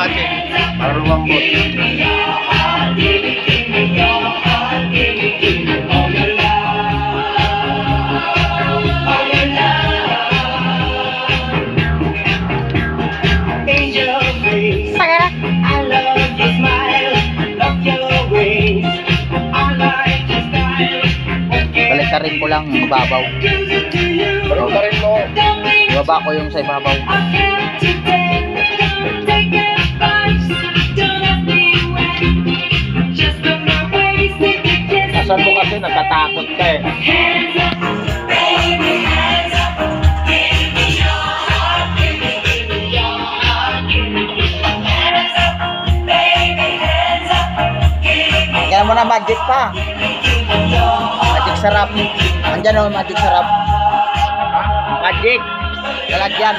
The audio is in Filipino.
magic. Para lumambot. Baliktarin ko lang mababaw. Baliktarin mo. Ibaba ko yung sa ibabaw. Asan mo kasi natatakot ka eh. Kaya mo na magic pa. Magic sarap. Andyan o magic sarap. Magic. Lalagyan.